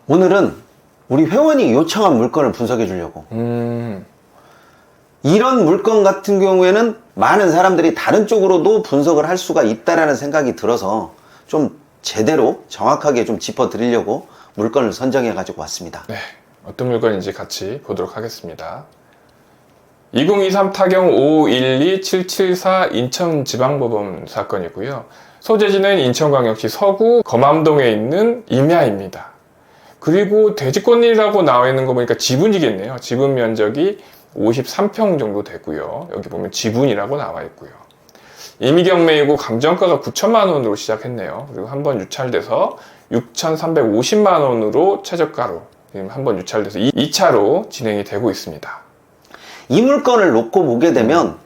오늘은 우리 회원이 요청한 물건을 분석해 주려고. 이런 물건 같은 경우에는 많은 사람들이 다른 쪽으로도 분석을 할 수가 있다라는 생각이 들어서 좀 제대로 정확하게 좀 짚어 드리려고 물건을 선정해 가지고 왔습니다. 네, 어떤 물건인지 같이 보도록 하겠습니다. 2023 타경 512774 인천지방법원 사건이고요. 소재지는 인천광역시 서구 검암동에 있는 임야입니다. 그리고 대지권이라고 나와 있는 거 보니까 지분이겠네요. 지분 면적이 53평 정도 되고요. 여기 보면 지분이라고 나와 있고요. 임의경매이고 감정가가 9천만 원으로 시작했네요. 그리고 한번 유찰돼서 6,350만 원으로 최저가로 한번 유찰돼서 2차로 진행이 되고 있습니다. 이 물건을 놓고 보게 되면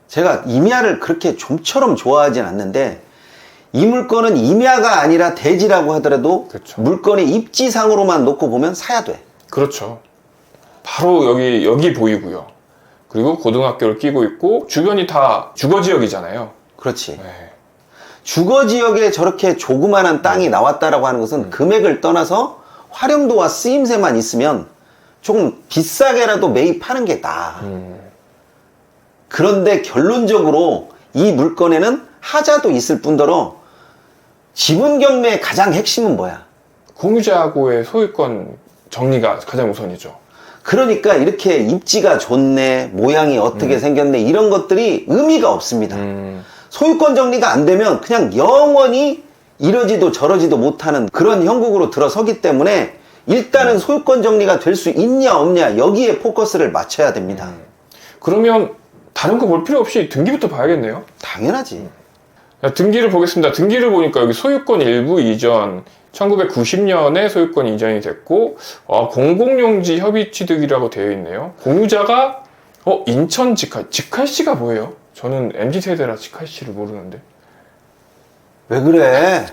제가 임야를 그렇게 좀처럼 좋아하진 않는데, 이 물건은 임야가 아니라 대지라고 하더라도 그렇죠. 물건의 입지상으로만 놓고 보면 사야 돼. 그렇죠. 바로 여기 보이고요. 그리고 고등학교를 끼고 있고 주변이 다 주거지역이잖아요. 그렇지. 네. 주거지역에 저렇게 조그만한 땅이 나왔다라고 하는 것은 금액을 떠나서 활용도와 쓰임새만 있으면 조금 비싸게라도 매입하는 게 나아. 그런데 결론적으로 이 물건에는 하자도 있을 뿐더러 지분 경매의 가장 핵심은 뭐야? 공유자하고의 소유권 정리가 가장 우선이죠. 그러니까 이렇게 입지가 좋네, 모양이 어떻게 생겼네, 이런 것들이 의미가 없습니다. 소유권 정리가 안 되면 그냥 영원히 이러지도 저러지도 못하는 그런 형국으로 들어서기 때문에 일단은 소유권 정리가 될 수 있냐 없냐, 여기에 포커스를 맞춰야 됩니다. 그러면 다른 거 볼 필요 없이 등기부터 봐야겠네요. 당연하지. 자, 등기를 보겠습니다. 등기를 보니까 여기 소유권 일부 이전 1990년에 소유권 이전이 됐고 공공용지 협의 취득이라고 되어 있네요. 공유자가 인천 직할시가 뭐예요? 저는 MZ세대라 직할시를 모르는데. 왜 그래?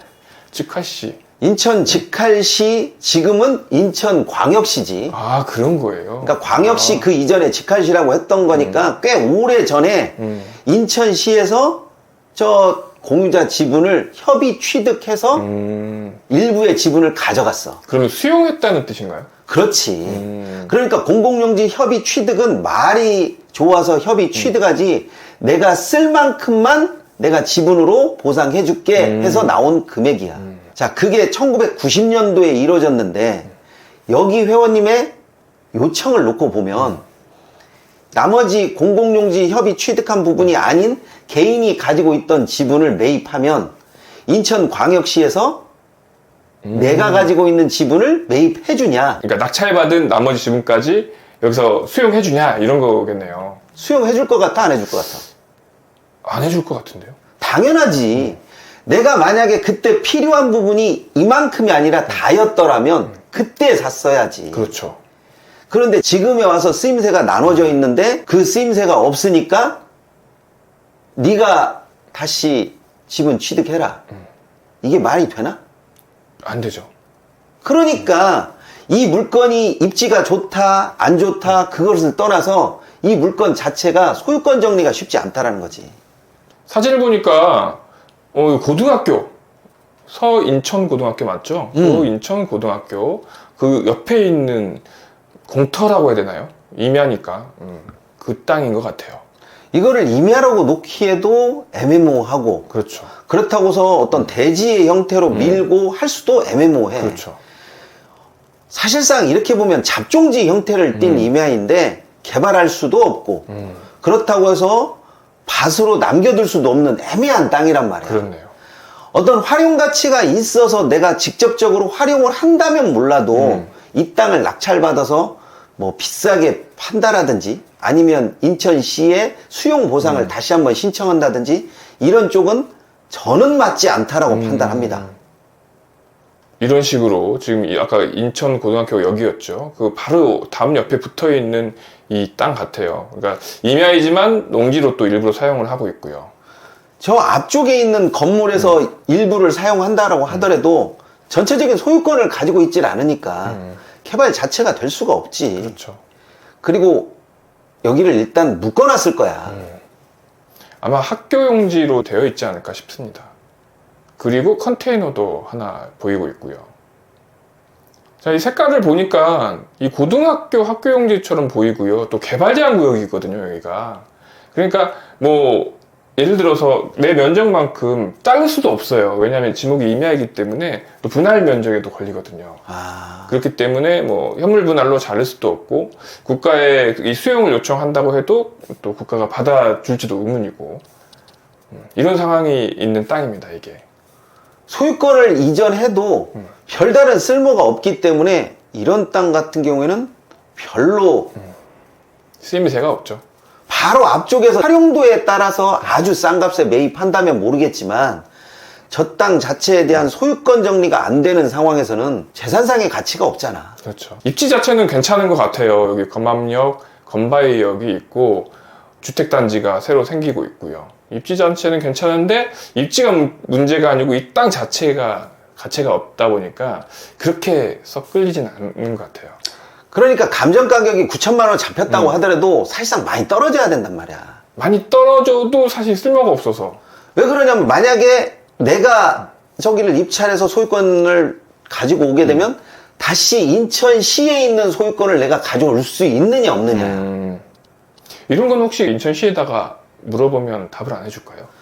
직할시. 인천 직할시, 지금은 인천광역시지. 아, 그런 거예요. 그러니까 광역시 그 이전에 직할시라고 했던 거니까 꽤 오래 전에 인천시에서 저 공유자 지분을 협의 취득해서 일부의 지분을 가져갔어. 그러면 수용했다는 뜻인가요? 그렇지. 그러니까 공공용지 협의 취득은 말이 좋아서 협의 취득하지, 내가 쓸 만큼만 내가 지분으로 보상해줄게 해서 나온 금액이야. 자, 그게 1990년도에 이루어졌는데, 여기 회원님의 요청을 놓고 보면 나머지 공공용지 협의 취득한 부분이 아닌 개인이 가지고 있던 지분을 매입하면 인천광역시에서 내가 가지고 있는 지분을 매입해주냐, 그러니까 낙찰받은 나머지 지분까지 여기서 수용해주냐 이런 거겠네요. 수용해줄 것 같아, 안 해줄 것 같아? 안 해줄 것 같은데요? 당연하지. 내가 만약에 그때 필요한 부분이 이만큼이 아니라 다였더라면 그때 샀어야지. 그렇죠. 그런데 지금에 와서 쓰임새가 나눠져 있는데 그 쓰임새가 없으니까 네가 다시 지분 취득해라. 이게 말이 되나? 안 되죠. 그러니까 이 물건이 입지가 좋다, 안 좋다, 그것을 떠나서 이 물건 자체가 소유권 정리가 쉽지 않다라는 거지. 사진을 보니까 고등학교, 서인천고등학교 맞죠? 서인천고등학교 그 옆에 있는 공터라고 해야 되나요? 임야니까 그 땅인 것 같아요. 이거를 임야라고 놓기에도 애매모호하고, 그렇죠. 그렇다고서 어떤 대지의 형태로 밀고 할 수도 애매모호해. 그렇죠. 사실상 이렇게 보면 잡종지 형태를 띈 임야인데 개발할 수도 없고, 그렇다고 해서 밭으로 남겨둘 수도 없는 애매한 땅이란 말이야. 그렇네요. 어떤 활용 가치가 있어서 내가 직접적으로 활용을 한다면 몰라도 이 땅을 낙찰받아서 뭐 비싸게 판다라든지 아니면 인천시에 수용 보상을 다시 한번 신청한다든지 이런 쪽은 저는 맞지 않다라고 판단합니다. 이런 식으로 지금 아까 인천고등학교가 여기였죠. 그 바로 다음 옆에 붙어 있는 이 땅 같아요. 그러니까 임야이지만 농지로 또 일부러 사용을 하고 있고요. 저 앞쪽에 있는 건물에서 일부를 사용한다라고 하더라도 전체적인 소유권을 가지고 있질 않으니까 개발 자체가 될 수가 없지. 그렇죠. 그리고 여기를 일단 묶어놨을 거야. 아마 학교용지로 되어 있지 않을까 싶습니다. 그리고 컨테이너도 하나 보이고 있고요. 자, 이 색깔을 보니까 이 고등학교 학교용지처럼 보이고요. 또 개발 제한 구역이거든요, 여기가. 그러니까 뭐 예를 들어서 내 면적만큼 자를 수도 없어요. 왜냐하면 지목이 임야이기 때문에 또 분할 면적에도 걸리거든요. 그렇기 때문에 뭐 현물 분할로 자를 수도 없고 국가에 이 수용을 요청한다고 해도 또 국가가 받아줄지도 의문이고 이런 상황이 있는 땅입니다, 이게. 소유권을 이전해도 별다른 쓸모가 없기 때문에 이런 땅 같은 경우에는 별로 쓰임새가 없죠. 바로 앞쪽에서 활용도에 따라서 아주 싼 값에 매입한다면 모르겠지만 저 땅 자체에 대한 소유권 정리가 안 되는 상황에서는 재산상의 가치가 없잖아. 그렇죠. 입지 자체는 괜찮은 것 같아요. 여기 건맘역, 건바이역이 있고 주택단지가 새로 생기고 있고요. 입지 자체는 괜찮은데 입지가 문제가 아니고 이 땅 자체가 가치가 없다 보니까 그렇게 썩 끌리진 않는 것 같아요. 그러니까 감정 가격이 9천만 원 잡혔다고 하더라도 사실상 많이 떨어져야 된단 말이야. 많이 떨어져도 사실 쓸모가 없어서. 왜 그러냐면 만약에 내가 저기를 입찰해서 소유권을 가지고 오게 되면 다시 인천시에 있는 소유권을 내가 가져올 수 있느냐 없느냐. 이런 건 혹시 인천시에다가 물어보면 답을 안 해줄까요?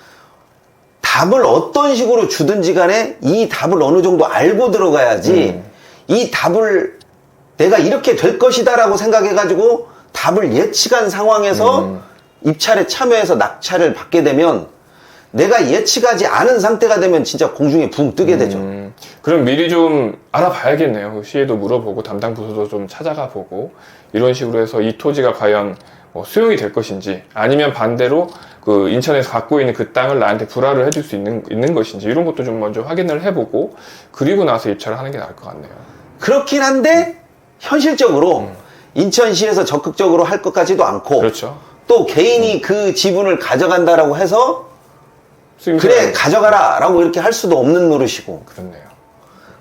답을 어떤 식으로 주든지 간에 이 답을 어느 정도 알고 들어가야지 이 답을 내가 이렇게 될 것이다 라고 생각해가지고 답을 예측한 상황에서 입찰에 참여해서 낙찰을 받게 되면 내가 예측하지 않은 상태가 되면 진짜 공중에 붕 뜨게 되죠. 그럼 미리 좀 알아봐야겠네요. 시에도 물어보고 담당 부서도 좀 찾아가 보고 이런 식으로 해서 이 토지가 과연 뭐 수용이 될 것인지 아니면 반대로 그 인천에서 갖고 있는 그 땅을 나한테 불화를 해줄 수 있는 것인지 이런 것도 좀 먼저 확인을 해보고 그리고 나서 입찰을 하는 게 나을 것 같네요. 그렇긴 한데 현실적으로 인천시에서 적극적으로 할 것 같지도 않고 그렇죠. 또 개인이 그 지분을 가져간다라고 해서 그래 가져가라 라고 이렇게 할 수도 없는 노릇이고 그렇네요.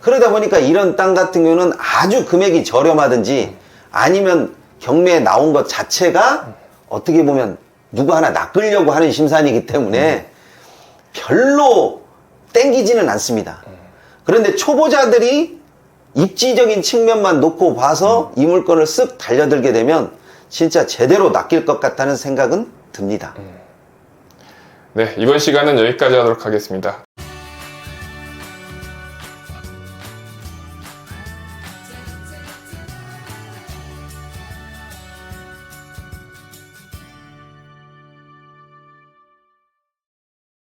그러다 보니까 이런 땅 같은 경우는 아주 금액이 저렴하든지 아니면 경매에 나온 것 자체가 어떻게 보면 누구 하나 낚으려고 하는 심산이기 때문에 별로 땡기지는 않습니다. 그런데 초보자들이 입지적인 측면만 놓고 봐서 이 물건을 쓱 달려들게 되면 진짜 제대로 낚일 것 같다는 생각은 듭니다. 네, 이번 시간은 여기까지 하도록 하겠습니다.